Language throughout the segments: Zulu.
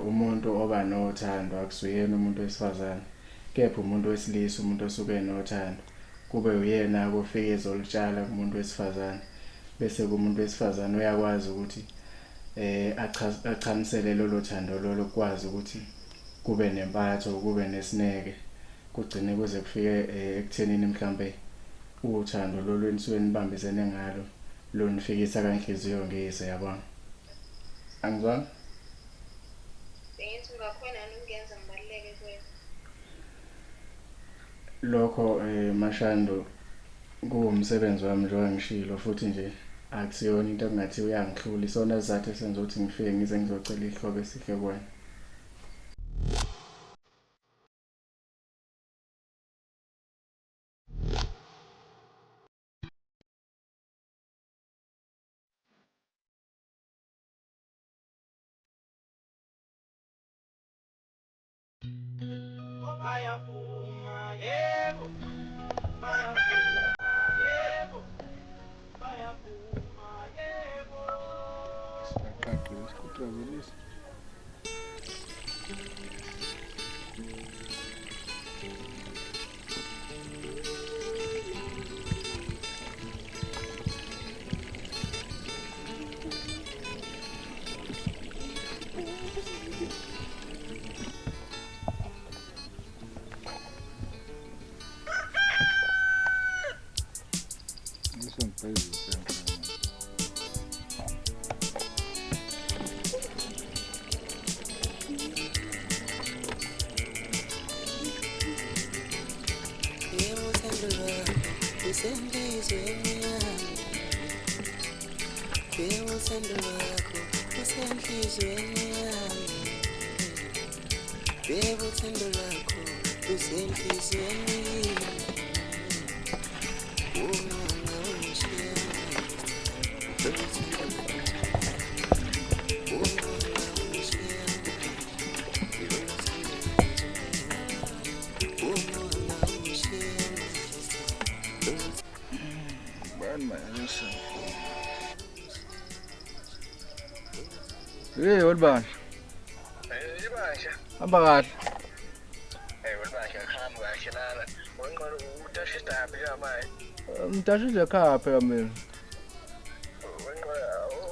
umuntu oba nothando akusuyena umuntu wesifazane, kepha umuntu wesilisa, umuntu osuke enothando, kube uyena-ke ofike ezolitshala kumuntu wesifazane, bese kumuntu wesifazane uyakwazi ukuthi achamisele lolo thando lolo, kukwazi ukuthi kube nempatho, kube nesineke, kugcine kuze kufike ekuthenini mhlambe uthando lolu enisuke nibambisene ngalo lonifikisa kanhliziyo ngiyise, yabona. Angizwanga? Bengithi ungakhona yini ukungenza ngibaluleke kuwena? Lokho Mashando kuwumsebenzi wami njengoba ngishilo, futhi nje akusiyona into engathi uyangihlula, isona sizathu esenza ukuthi ngifike ngize ngizocela ihlobo esihle kuwena. Hey, Olban. Hey, Basha. Hamba kahle. Hey, Basha, khamba kahle lana. Wonqala utashisa aphi manje? Ngitashile ekhaya phela mina. Wonqala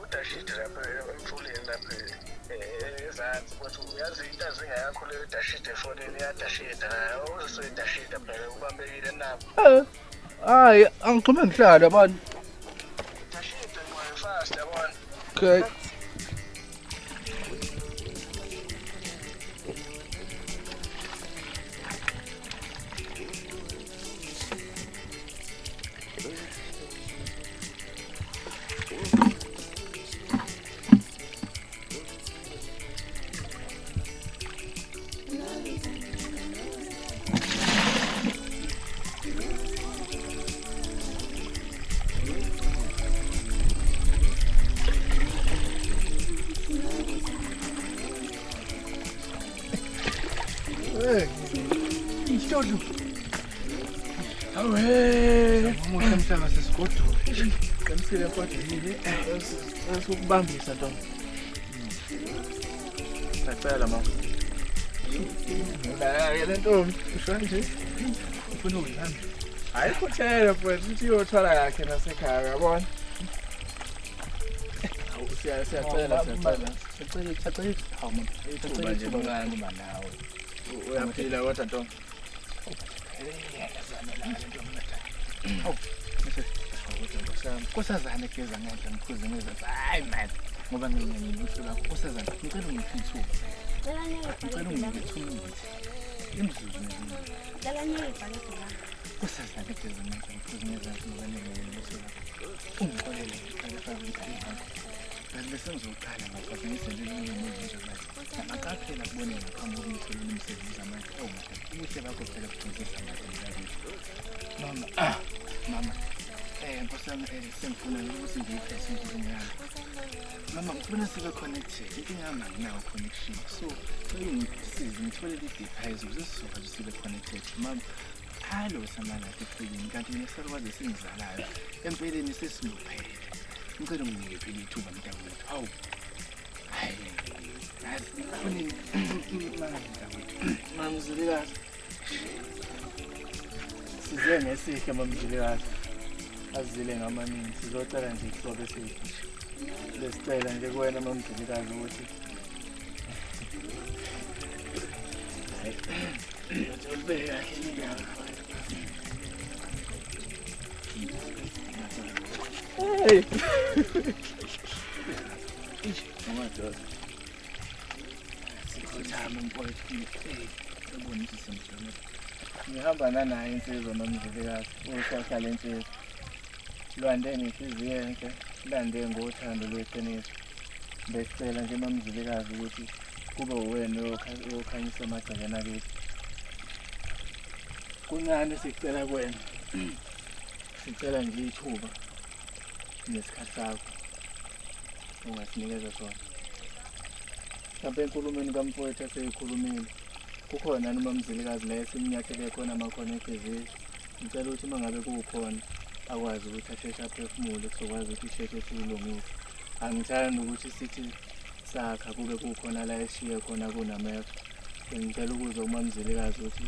utashisa lapha emfuleni lapha. Ezansi ukuthi uyazi into azingayakho le utashisa efonini yadashida. Uzoyidashida phela ubambekile nabo. Hayi, angixhume ngihlala abantu. Dashida ngoba fast yabona. Okay. Istodo. Awe, ngoba mhlaba sesigodolo. Kanisile kodwa yini? Asukubambisa nto. Sacela mama. La le ntombi, usho nje. Ufuna ukuyihamba. Hayi kuthela mfowethu, uthi uyothwala yakhe nasekhaya, uyabona? Siyacela. Sicela. Hawu mama. Sicela nje ngani nawe. Uyaphila kodwa ntombi. Kusazana keza ngenhla ngikhuze ngizenza hayi man ngoba ngiyibuhlula kusazana ngicela ungiphe ithuba ngicela ungiphe ithuba imzuzu nje kusazana keza ngenhla ngikhuze ngizenza ngoba ngiyibuhlula ungixolele ngicela bese ngizoqala ngapha ngisenze nje amaqaphela kubone ngaphambi kokuthi umsebenzi amanye ubuhle bakho phela kuthengisa amanye mama Nkosi yami sengifuna ukuthi ngiyiphethe endlini yami. Mama ngifuna sibe connected. Inkinga yami anginayo connection. So ngisize ngithole i-device ukuze sizokwazi sibe connected. Mama halo samana ephilini kanti nesakwazi singizalayo. Empeleni sesiluphele. Ngicela unginike phela ithuba mntakwethu. Hawu. Hayi. Ngifuna Mamzilikazi. Size ngesihle mamzilikazi. Azile ngamaningi sizocela nje ihlobo esihle. Lesicela nje kuwena mamzilikazi ukuthi Utolibeke kahle inyanga. Hey. Amadoda. Sikhothama mfowethu. Ubona ukuthi simhlonipha. Ngihamba nanaye insizwa mamzilikazi. Uhlahla lensizwa. Lwande ngenhliziyo enhle, lande ngothando lweqiniso. Besicela nje mamzilikazi ukuthi kube uwena okhanyisa amagcekeni akithi. Kuncane sicela kuwena. Sicela nje ithuba nesikhathi sakho ungasinikeza sona. Mhlawumbe enkulumeni kamfowethu aseyikhulumile. Kukhona noma mamzilikazi la esimnyathele khona amakhono enhliziyo. Ngicela ukuthi mangabe kukhona akwazi ukuthi asheshe aphefumule sokwazi ukuthi isheshe silungise. Angithandi ukuthi sithi sakha kube kukhona la eshiye khona kunamehlo. Ngicela ukuzwa umamzilikazi ukuthi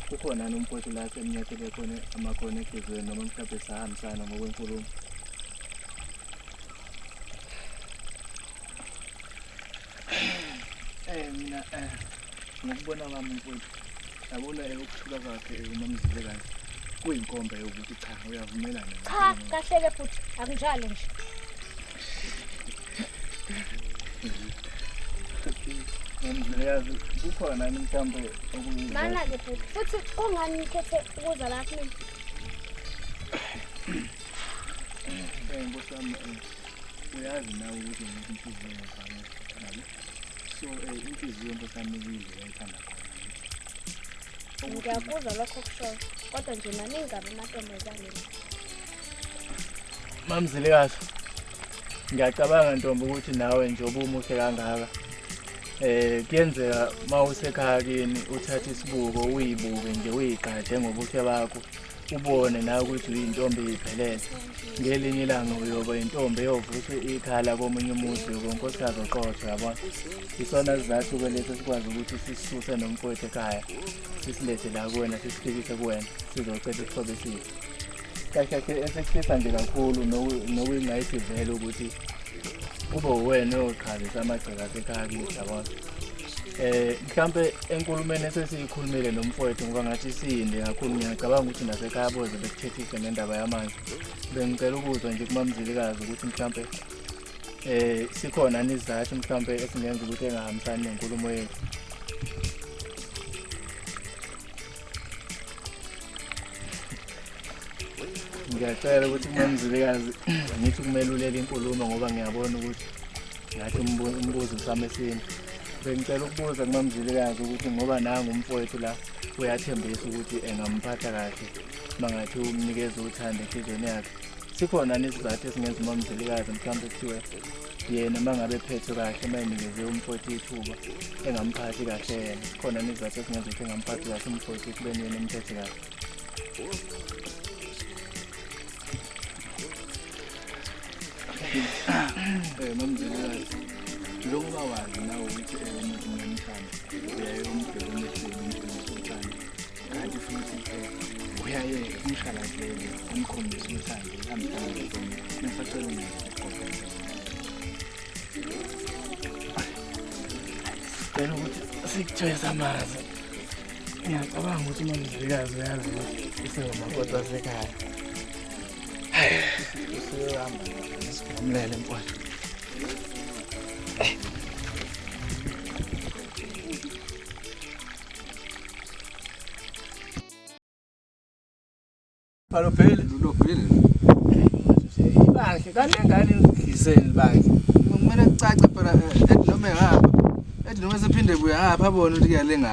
kukhona nomfowethu la esemnyathele khona amakhono enhliziyo noma mhlawumbe sahambisana ngokwenkulumo. Mina ngokubona kwami mfowethu yabona ukuthula kwakhe umamzilikazi kuyinkomba yokuthi cha uyavumelana. Cha, kahle ke futhi akunjalo nje. Mamzilikazi kukhona mhlawumbe okuyizo. Mana ke futhi kungani ngikhethe ukuza lapha mina? Ngosami uyazi nawe ukuthi inhliziyo yakho nami. So inhliziyo ngosami uyizwe ayithanda khona. Ngiyakuzwa lokho kusho. Kodwa nje maningi amantombazane. Mamzilikazi ngiyacabanga ntombi ukuthi nawe nje obumuhle kangaka kuyenzeka mawusekhaya kini uthathe isibuko uyibuke nje uyigade ngobuhle bakho ubone nawe ukuthi uyintombi iphelele. Ngelinye ilanga uyoba intombi eyovusa ikhala komunye umuzi ngonkosikazi oqotho yabona. Isona sizathu kweleso sikwazi ukuthi sisuse nomfowethu ekhaya sisilethe la kuwena sisifikise kuwena sizocela ihlobo esihle. Kahle esekufisa nje kakhulu nokuyingayithi vele ukuthi kube uwena oqhazisa amagceke asekhaya kithi yabona. Mhlawumbe enkulumeni esesiyikhulumile nomfowethu ngoba ngathi siyinde kakhulu ngiyacabanga ukuthi nasekhaya boze bekuthethise ngendaba yamanje. Bengicela ukuzwa nje kumamzilikazi ukuthi mhlawumbe sikhona nizathu mhlawumbe esingenza ukuthi engahambisani nenkulumo yethu. Ngiyacela ukuthi umamzilikazi ngithi kumelulele inkulumo ngoba ngiyabona ukuthi ngathi umbuzo usame sini. Bengicela ukubuza kumamzilikazi ukuthi ngoba nangu umfowethu la uyathembisa ukuthi engamphatha kahle mangathi umnikeza uthando enhlizweni yakhe. Sikhona nesizathu esingenza umamzilikazi mhlawumbe kuthiwe yena mangabe phethwe kahle mayinikeze umfowethu ithuba engamphathi kahle yena. Khona nesizathu esingenza ukuthi engamphathi kahle umfowethu kubeni yena emphethe kahle. Mamzilikazi njengoba wazi nawe ukuthi unomthanda uyaye umbhekene uthando kanti futhi uyaye umshalazele umkhombise uthando uhambisana nesacelo cela ukuthi sikuthoyisa amazi. Ngiyacabanga ukuthi umamzilikazi uyazi ukuthi usengumakoti wasekhaya. Usuyahamba nesigamlele mfowethu. Phele ibandla kanengane ngidliseni bandla kumele kucace phela ethi noma ehamba ethi noma sephinde buya ngapha abone ukuthi kuyalenga.